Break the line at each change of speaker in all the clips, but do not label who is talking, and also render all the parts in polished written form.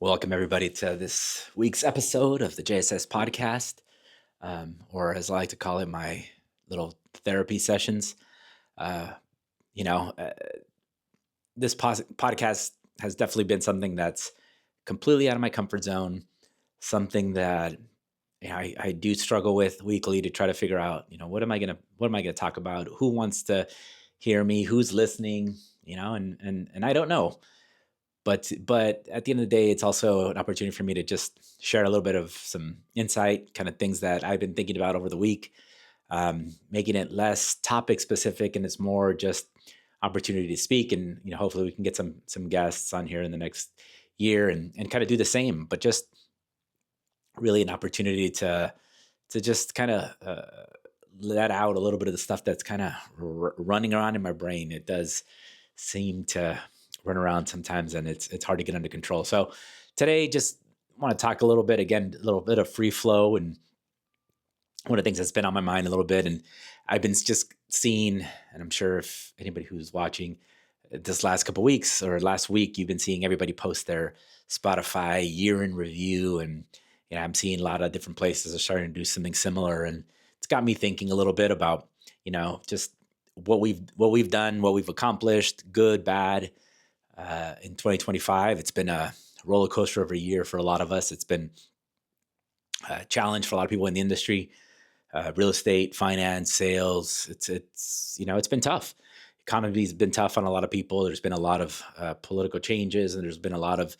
Welcome, everybody, to this week's episode of the JSS podcast, or as I like to call it, my little therapy sessions. Uh, you know, uh, this podcast has definitely been something that's completely out of my comfort zone, something that I do struggle with weekly to try to figure out, what am I gonna talk about? Who wants to hear me? Who's listening? And I don't know. But at the end of the day, it's also an opportunity for me to just share a little bit of some insight, kind of things that I've been thinking about over the week, making it less topic specific and it's more just opportunity to speak. And hopefully we can get some guests on here in the next year and kind of do the same. But just really an opportunity to just kind of let out a little bit of the stuff that's kind of running around in my brain. It does seem to run around sometimes, and it's hard to get under control. So today, just want to talk a little bit again, a little bit of free flow, and one of the things that's been on my mind a little bit, and I've been just seeing, and I'm sure if anybody who's watching this last couple weeks or last week, you've been seeing everybody post their Spotify year in review, and I'm seeing a lot of different places are starting to do something similar, and it's got me thinking a little bit about just what we've done, what we've accomplished, good, bad, in 2025. It's been a roller coaster of a year for a lot of us. It's been a challenge for a lot of people in the industry, real estate, finance, sales. It's been tough. Economy's been tough on a lot of people. There's been a lot of political changes, and there's been a lot of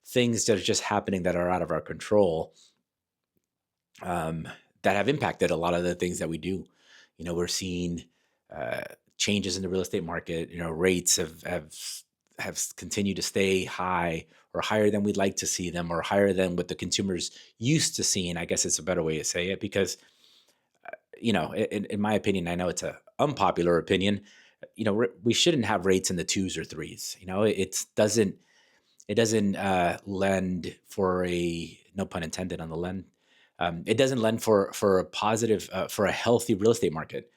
things that are just happening that are out of our control, um, that have impacted a lot of the things that we do. We're seeing uh, changes in the real estate market. Rates have continued to stay high or higher than we'd like to see them, or higher than what the consumers used to seeing. I guess it's a better way to say it, because in my opinion, I know it's a unpopular opinion. We shouldn't have rates in the twos or threes. It doesn't lend for a, no pun intended on the lend. It doesn't lend for a positive, for a healthy real estate market.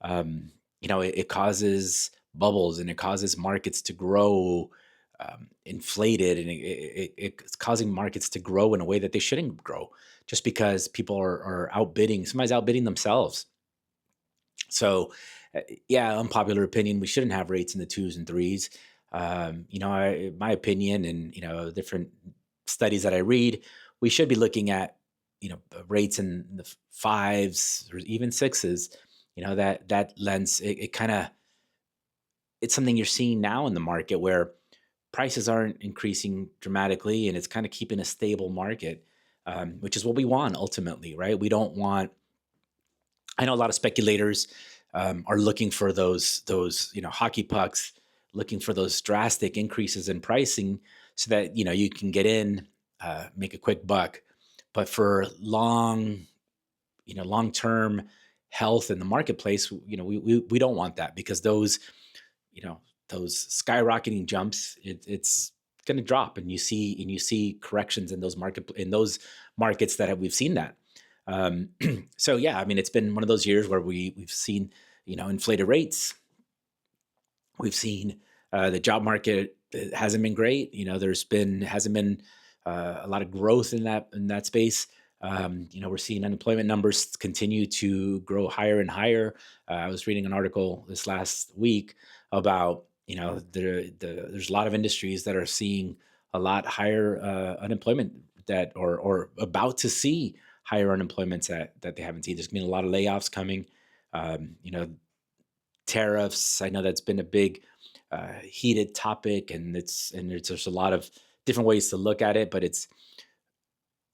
It causes bubbles, and it causes markets to grow inflated, and it's causing markets to grow in a way that they shouldn't grow, just because people are outbidding, somebody's outbidding themselves. So, yeah, unpopular opinion, we shouldn't have rates in the twos and threes. My opinion, and different studies that I read, we should be looking at rates in the fives or even sixes. That lends, it kind of, it's something you're seeing now in the market where prices aren't increasing dramatically, and it's kind of keeping a stable market, which is what we want ultimately, right? We don't want. I know a lot of speculators are looking for those hockey pucks, looking for those drastic increases in pricing, so that you can get in, make a quick buck. But for long term health in the marketplace, we don't want that, because those skyrocketing jumps, it's going to drop, and you see corrections in those markets that we've seen that. So yeah, I mean, it's been one of those years where we've seen inflated rates. We've seen the job market hasn't been great. There's been hasn't been a lot of growth in that space. We're seeing unemployment numbers continue to grow higher and higher. I was reading an article this last week about there's a lot of industries that are seeing a lot higher unemployment, that or about to see higher unemployments that they haven't seen. There's been a lot of layoffs coming. Um, you know, Tariffs. I know that's been a big heated topic, and there's a lot of different ways to look at it, but it's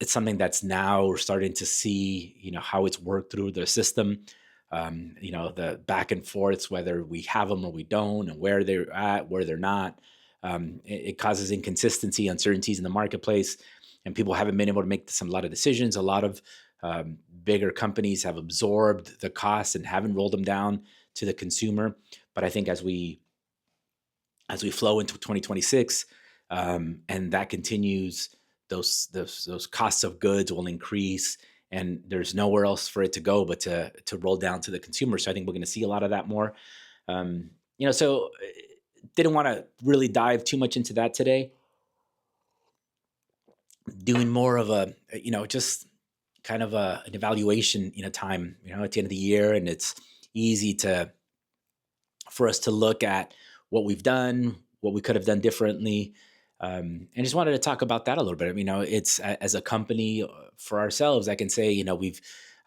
something that's now we're starting to see, how it's worked through the system. The back and forths, whether we have them or we don't, and where they're at, where they're not. It causes inconsistency, uncertainties in the marketplace, and people haven't been able to make a lot of decisions. A lot of bigger companies have absorbed the costs and haven't rolled them down to the consumer. But I think as we flow into 2026, and that continues, those costs of goods will increase, and there's nowhere else for it to go but to roll down to the consumer. So I think we're going to see a lot of that more. So didn't want to really dive too much into that today. doing more of a, just kind of an evaluation, time, at the end of the year. And it's easy to, for us to look at what we've done, what we could have done differently. And just wanted to talk about that a little bit. It's as a company, for ourselves, I can say,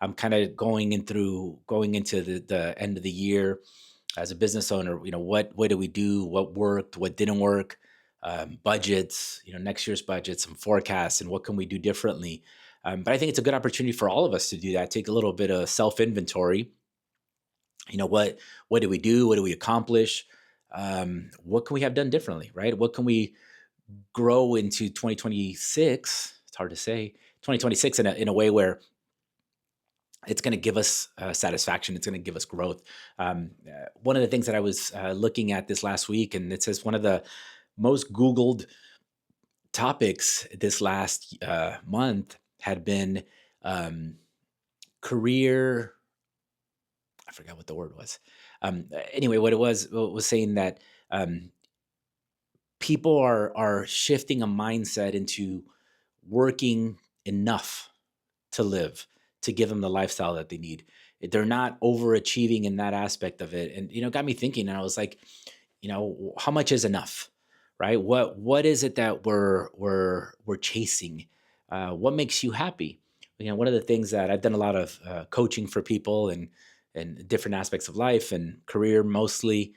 I'm kind of going into the end of the year as a business owner. What did we do? What worked? What didn't work? Budgets, next year's budgets, some forecasts, and what can we do differently? But I think it's a good opportunity for all of us to do that. Take a little bit of self inventory. What did we do? What did we accomplish? What can we have done differently? Right? What can we grow into 2026? It's hard to say 2026 in a way where it's going to give us satisfaction. It's going to give us growth. One of the things that I was looking at this last week, and it says one of the most Googled topics this last month had been career. I forgot what the word was. Anyway, what it was saying that people are shifting a mindset into working enough to live, to give them the lifestyle that they need. They're not overachieving in that aspect of it, and it got me thinking. And I was like, how much is enough, right? What is it that we're chasing? What makes you happy? One of the things that I've done a lot of coaching for people and different aspects of life and career, mostly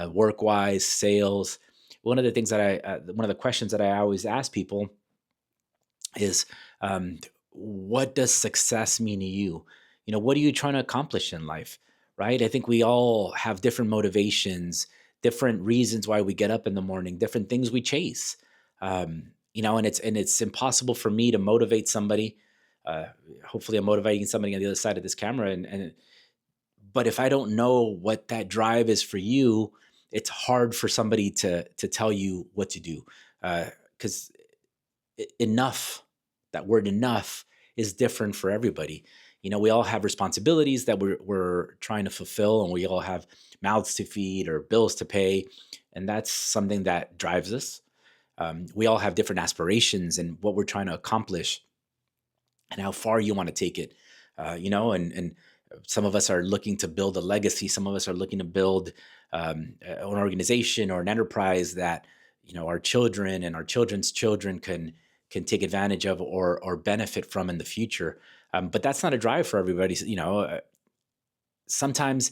work wise, sales. One of the things that one of the questions that I always ask people is, what does success mean to you? What are you trying to accomplish in life? Right? I think we all have different motivations, different reasons why we get up in the morning, different things we chase. And it's impossible for me to motivate somebody. Hopefully, I'm motivating somebody on the other side of this camera, but if I don't know what that drive is for you, it's hard for somebody to tell you what to do, because enough, that word enough, is different for everybody. We all have responsibilities that we're trying to fulfill, and we all have mouths to feed or bills to pay, and that's something that drives us. We all have different aspirations and what we're trying to accomplish and how far you want to take it. And some of us are looking to build a legacy. Some of us are looking to build an organization or an enterprise that our children and our children's children can take advantage of or benefit from in the future. But that's not a drive for everybody. Sometimes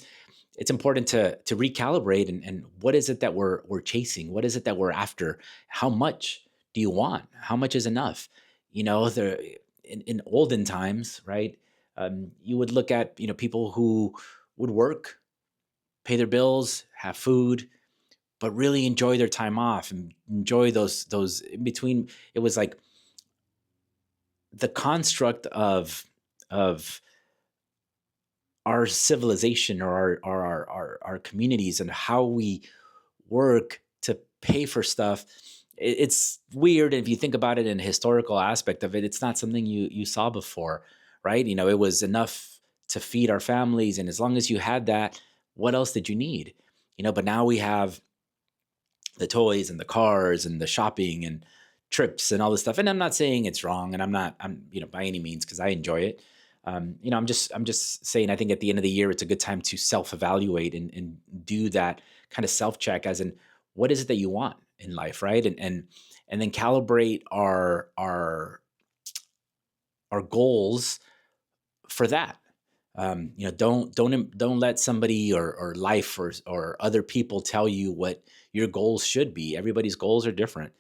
it's important to recalibrate and what is it that we're chasing? What is it that we're after? How much do you want? How much is enough? In olden times, right? You would look at people who would work, pay their bills, have food, but really enjoy their time off and enjoy those in between. It was like the construct of our civilization or our communities and how we work to pay for stuff. It's weird if you think about it in a historical aspect of it. It's not something you saw before, right? It was enough to feed our families, and as long as you had that, what else did you need? But now we have the toys and the cars and the shopping and trips and all this stuff. And I'm not saying it's wrong, and I'm by any means, because I enjoy it. I'm just saying, I think at the end of the year, it's a good time to self-evaluate and do that kind of self-check, as in, what is it that you want in life, right? And then calibrate our goals for that. Don't let somebody or life or other people tell you what your goals should be. Everybody's goals are different.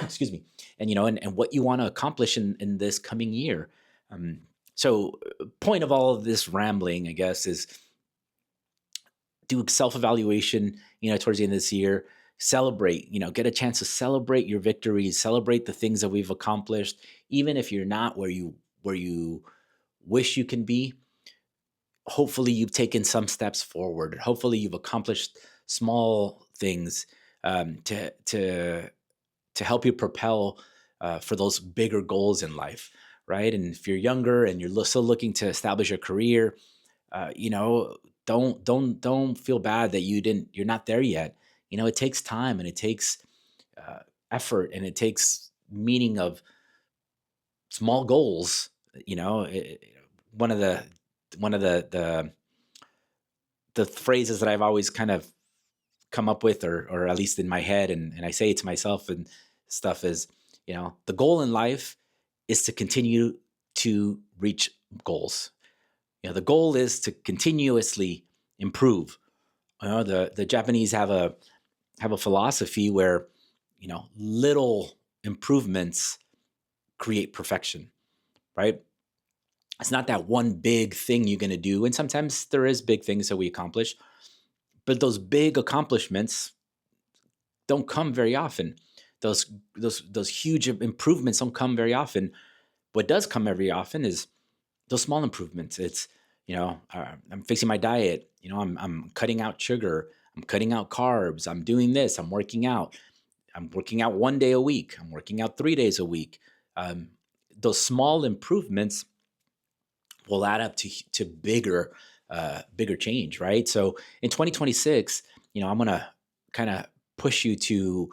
Excuse me. And what you want to accomplish in this coming year. So point of all of this rambling, I guess, is do self-evaluation, towards the end of this year. Celebrate, get a chance to celebrate your victories, celebrate the things that we've accomplished, even if you're not where you wish you can be. Hopefully you've taken some steps forward. Hopefully you've accomplished small things, to help you propel for those bigger goals in life, right? And if you're younger and you're still looking to establish a career, don't feel bad that you're not there yet. It takes time, and it takes effort, and it takes meaning of small goals. You know, one of the one of the phrases that I've always kind of come up with, or at least in my head, and I say it to myself and stuff is, the goal in life is to continue to reach goals. The goal is to continuously improve. The Japanese have a philosophy where, little improvements create perfection, right? It's not that one big thing you're going to do. And sometimes there is big things that we accomplish, but those big accomplishments don't come very often. Those huge improvements don't come very often. What does come very often is those small improvements. It's, I'm fixing my diet. I'm cutting out sugar. I'm cutting out carbs. I'm doing this. I'm working out. I'm working out 1 day a week. I'm working out 3 days a week. Those small improvements will add up to bigger change, right? So in 2026, I'm gonna kind of push you to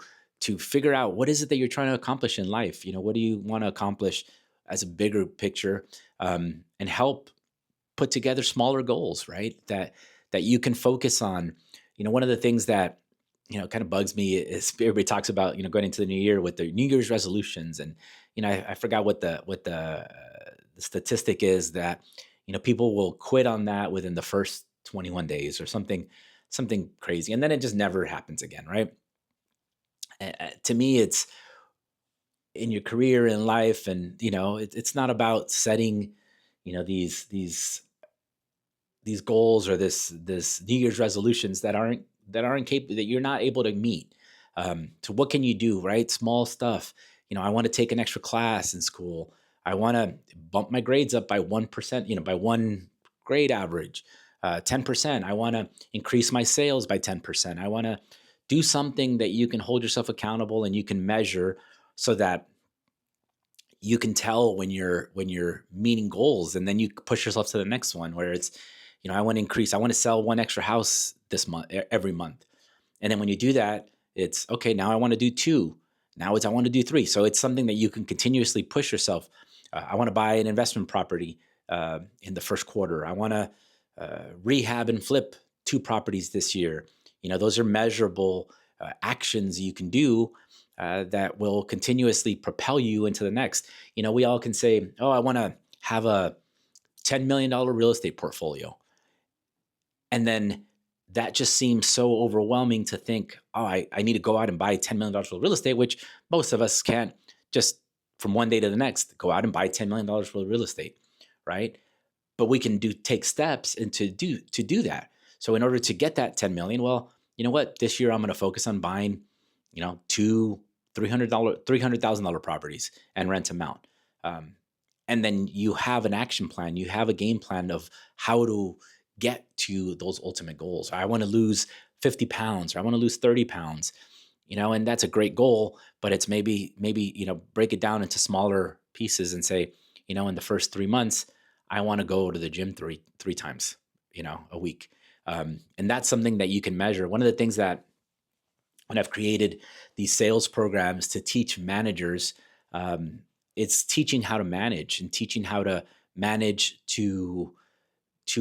figure out what is it that you're trying to accomplish in life. What do you want to accomplish as a bigger picture, and help put together smaller goals, right? That you can focus on. One of the things that kind of bugs me is everybody talks about going into the new year with their New Year's resolutions, and I forgot what the statistic is that people will quit on that within the first 21 days or something crazy, and then it just never happens again, right? To me, it's in your career in life, and it's not about setting these goals or this New Year's resolutions that aren't capable, that you're not able to meet. So what can you do, right? Small stuff. I want to take an extra class in school. I want to bump my grades up by 1%, by one grade average. 10%. I want to increase my sales by 10%. I want to do something that you can hold yourself accountable and you can measure, so that you can tell when you're meeting goals, and then you push yourself to the next one, where it's, I want to sell one extra house this month, every month. And then when you do that, it's okay. Now I want to do two. Now I want to do three. So it's something that you can continuously push yourself. I want to buy an investment property in the first quarter. I want to rehab and flip 2 properties this year. Those are measurable actions you can do that will continuously propel you into the next. We all can say, oh, I want to have a $10 million real estate portfolio. And then that just seems so overwhelming to think, oh, I need to go out and buy $10 million worth of real estate, which most of us can't just from one day to the next go out and buy $10 million worth of real estate, right? But we can take steps to do that. So in order to get that 10 million, well, you know what? This year I'm going to focus on buying, 2 $300,000 properties and rent them out. And then you have an action plan. You have a game plan of how to get to those ultimate goals. I want to lose 50 pounds, or I want to lose 30 pounds, and that's a great goal, but it's maybe, break it down into smaller pieces and say, in the first 3 months, I want to go to the gym three times, a week. And that's something that you can measure. One of the things that when I've created these sales programs to teach managers, it's teaching how to manage and teaching how to manage to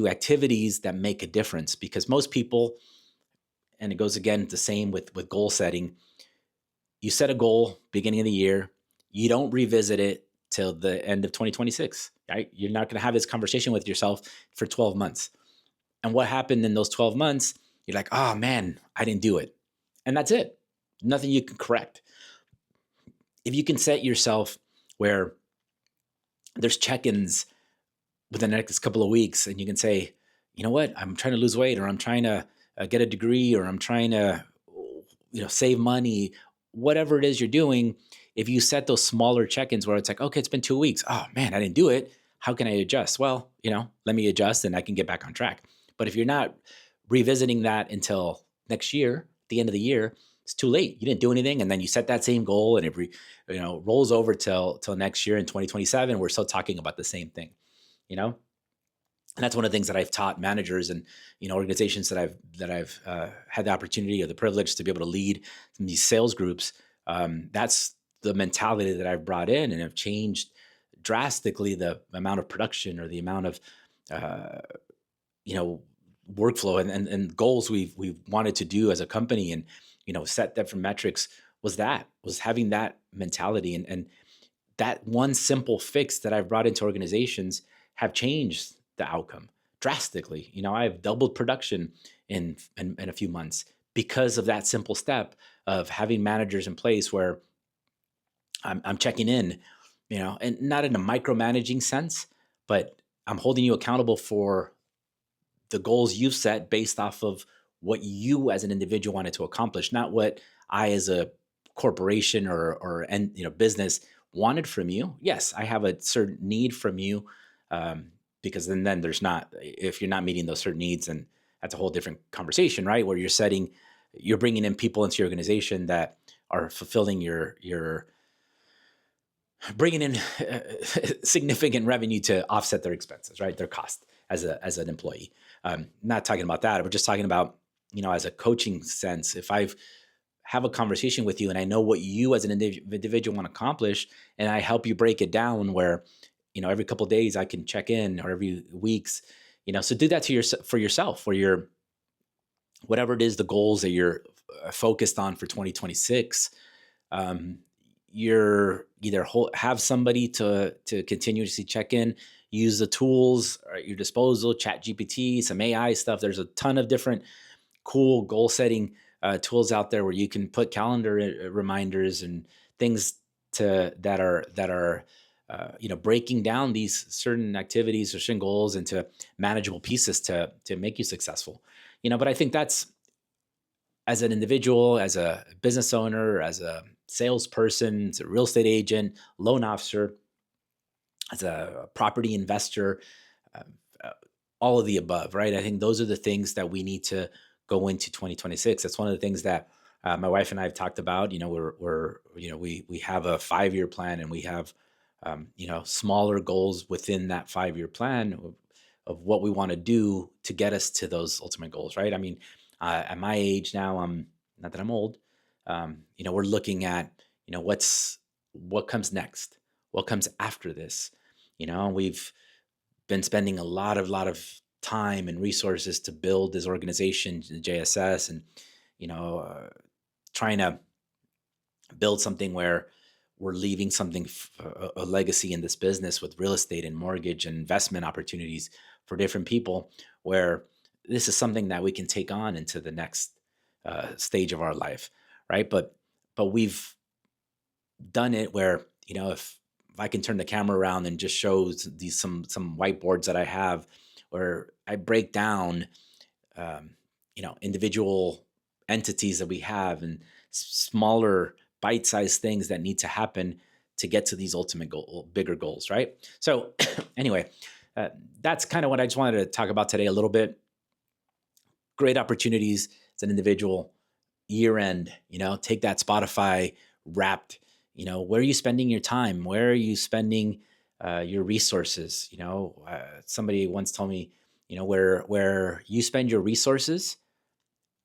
activities that make a difference. Because most people, and it goes again the same with goal setting, you set a goal beginning of the year, you don't revisit it till the end of 2026, right? You're not going to have this conversation with yourself for 12 months. And what happened in those 12 months, you're like, oh man, I didn't do it. And that's it. Nothing you can correct. If you can set yourself where there's check-ins within the next couple of weeks, and you can say, you know what, I'm trying to lose weight, or I'm trying to get a degree, or I'm trying to, save money, whatever it is you're doing. If you set those smaller check-ins where it's like, okay, it's been 2 weeks. Oh man, I didn't do it. How can I adjust? Well, let me adjust and I can get back on track. But if you're not revisiting that until next year, the end of the year, it's too late. You didn't do anything. And then you set that same goal, and it rolls over till next year in 2027. We're still talking about the same thing, and that's one of the things that I've taught managers and organizations that I've had the opportunity or the privilege to be able to lead these sales groups. That's the mentality that I've brought in and have changed drastically the amount of production or the amount of uh, you know workflow and goals we've wanted to do as a company, and set different metrics, was having that mentality, and that one simple fix that I've brought into organizations have changed the outcome drastically. I've doubled production in a few months because of that simple step of having managers in place where I'm checking in, and not in a micromanaging sense, but I'm holding you accountable for the goals you've set based off of what you as an individual wanted to accomplish, not what I as a corporation or business wanted from you. Yes, I have a certain need from you, because then there's not, if you're not meeting those certain needs, and that's a whole different conversation, right? Where you're bringing in people into your organization that are fulfilling your bringing in significant revenue to offset their expenses, right? Their cost as an employee. Not talking about that. We're just talking about, as a coaching sense, if I have a conversation with you and I know what you as an individual want to accomplish, and I help you break it down where, every couple of days I can check in, or every weeks, so do that for yourself, where you're, whatever it is, the goals that you're focused on for 2026. You're either have somebody to continuously check in, use the tools at your disposal, Chat GPT, some AI stuff. There's a ton of different cool goal setting tools out there where you can put calendar reminders and things that are breaking down these certain activities or certain goals into manageable pieces to make you successful. But I think that's, as an individual, as a business owner, as a salesperson, as a real estate agent, loan officer, as a property investor, uh, uh, all of the above, right? I think those are the things that we need to go into 2026. That's one of the things that my wife and I have talked about. We have a 5-year plan, and we have smaller goals within that 5-year plan of what we want to do to get us to those ultimate goals, right? I mean, at my age now, I'm not that I'm old. We're looking at what comes next, what comes after this. We've been spending a lot of time and resources to build this organization, the JSS, and trying to build something where we're leaving something, a legacy in this business with real estate and mortgage and investment opportunities for different people, where this is something that we can take on into the next stage of our life, right? But we've done it where, if I can turn the camera around and just show these some whiteboards that I have, where I break down individual entities that we have, and smaller bite-sized things that need to happen to get to these ultimate bigger goals, right? So anyway, that's kind of what I just wanted to talk about today a little bit. Great opportunities as an individual. Year end, take that Spotify Wrapped. Where are you spending your time? Where are you spending your resources? Somebody once told me, where you spend your resources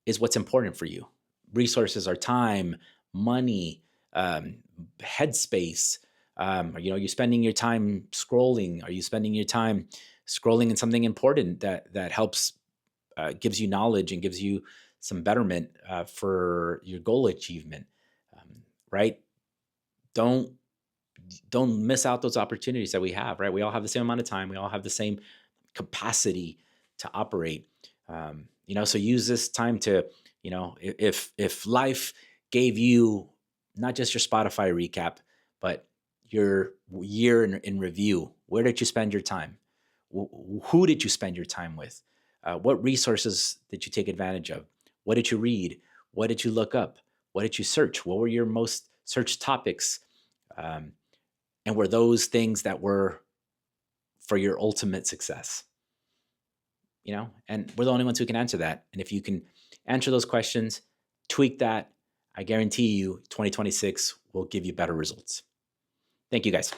is what's important for you. Resources are time, money, headspace. Are you spending your time scrolling? Are you spending your time scrolling in something important that helps, gives you knowledge and gives you some betterment for your goal achievement, right? Don't miss out those opportunities that we have, right? We all have the same amount of time. We all have the same capacity to operate. So use this time to, if life gave you not just your Spotify recap, but your year in review, where did you spend your time? Who did you spend your time with? What resources did you take advantage of? What did you read? What did you look up? What did you search? What were your most searched topics? And were those things that were for your ultimate success? And we're the only ones who can answer that. And if you can answer those questions, tweak that, I guarantee you 2026 will give you better results. Thank you, guys.